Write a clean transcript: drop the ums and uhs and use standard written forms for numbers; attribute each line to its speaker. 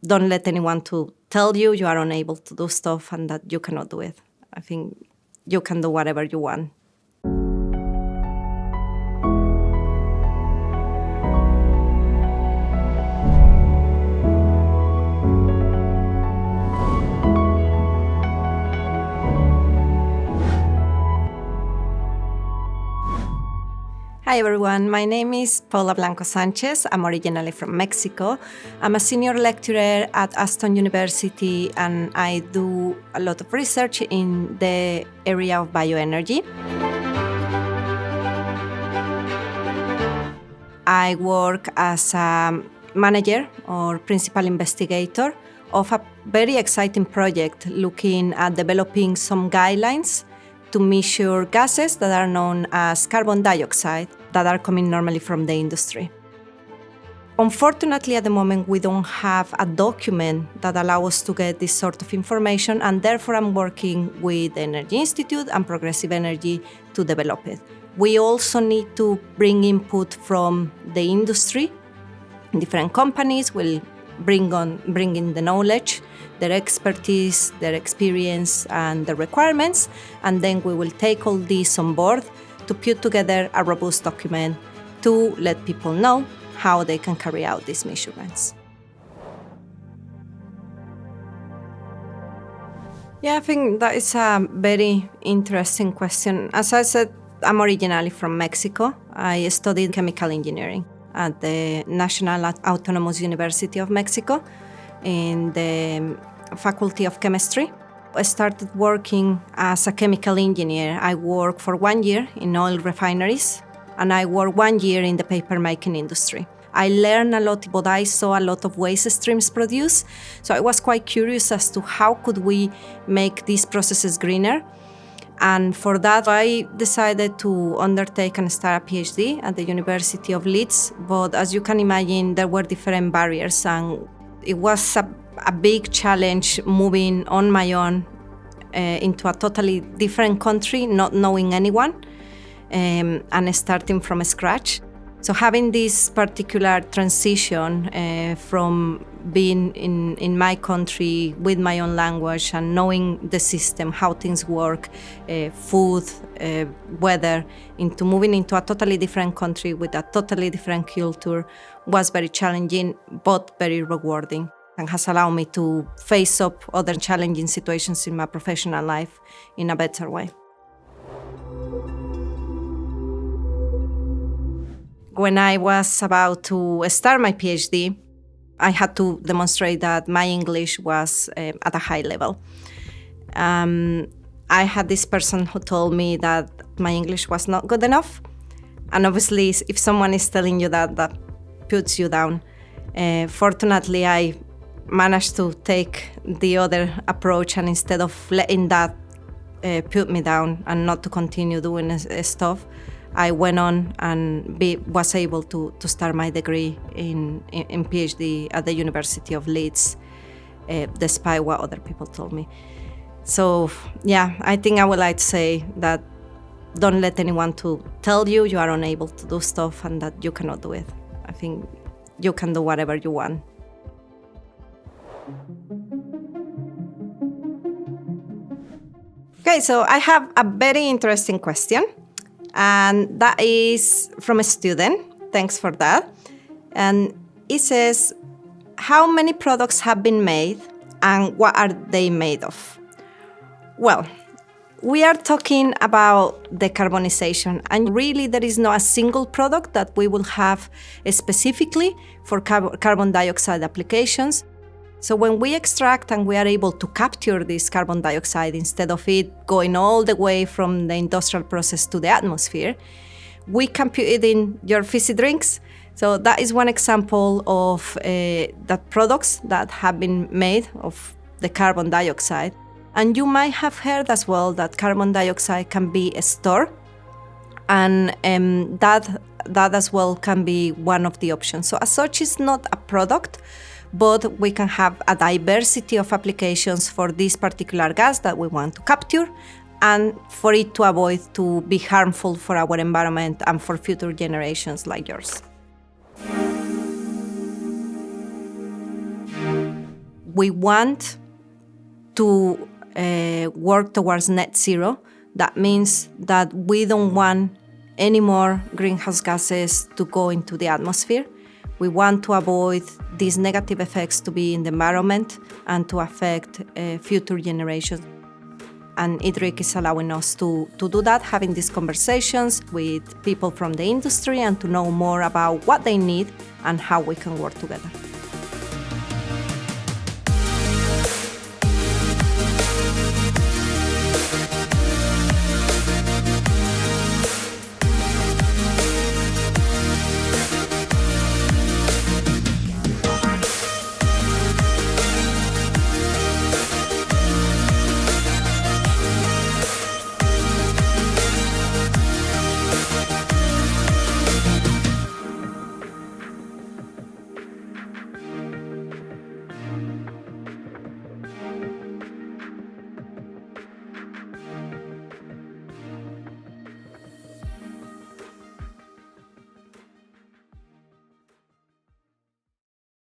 Speaker 1: don't let anyone to tell you you are unable to do stuff and that you cannot do it. I think you can do whatever you want. Hi everyone, my name is Paula Blanco Sanchez. I'm originally from Mexico. I'm a senior lecturer at Aston University and I do a lot of research in the area of bioenergy. I work as a manager or principal investigator of a very exciting project looking at developing some guidelines to measure gases that are known as carbon dioxide that are coming normally from the industry. Unfortunately, at the moment, we don't have a document that allows us to get this sort of information, and therefore I'm working with the Energy Institute and Progressive Energy to develop it. We also need to bring input from the industry. Different companies will bring in the knowledge, their expertise, their experience, and the requirements, and then we will take all these on board to put together a robust document to let people know how they can carry out these measurements. Yeah, I think that is a very interesting question. As I said, I'm originally from Mexico. I studied chemical engineering at the National Autonomous University of Mexico in the Faculty of Chemistry. I started working as a chemical engineer. I worked for 1 year in oil refineries, and I worked 1 year in the paper-making industry. I learned a lot, but I saw a lot of waste streams produced. So I was quite curious as to how could we make these processes greener. And for that, I decided to undertake and start a PhD at the University of Leeds. But as you can imagine, there were different barriers, and it was a big challenge moving on my own into a totally different country, not knowing anyone, and starting from scratch. So having this particular transition from being in my country with my own language and knowing the system, how things work, food, weather, into moving into a totally different country with a totally different culture was very challenging, but very rewarding, and has allowed me to face up other challenging situations in my professional life in a better way. When I was about to start my PhD, I had to demonstrate that my English was at a high level. I had this person who told me that my English was not good enough. And obviously, if someone is telling you that, that puts you down. Fortunately, I managed to take the other approach, and instead of letting that put me down and not to continue doing stuff, I went on and was able to start my degree in PhD at the University of Leeds, despite what other people told me. So yeah, I think I would like to say that don't let anyone to tell you you are unable to do stuff and that you cannot do it. I think you can do whatever you want. Okay, so I have a very interesting question, and that is from a student. Thanks for that. And it says, how many products have been made and what are they made of? Well, we are talking about decarbonization, and really there is not a single product that we will have specifically for carbon dioxide applications. So when we extract and we are able to capture this carbon dioxide instead of it going all the way from the industrial process to the atmosphere, we can put it in your fizzy drinks. So that is one example of the products that have been made of the carbon dioxide. And you might have heard as well that carbon dioxide can be stored, and that as well can be one of the options. So as such, it's not a product, but we can have a diversity of applications for this particular gas that we want to capture, and for it to avoid to be harmful for our environment and for future generations like yours. we want to work towards net zero. That means that we don't want any more greenhouse gases to go into the atmosphere. We want to avoid these negative effects to be in the environment and to affect future generations. And IDRIC is allowing us to do that, having these conversations with people from the industry and to know more about what they need and how we can work together.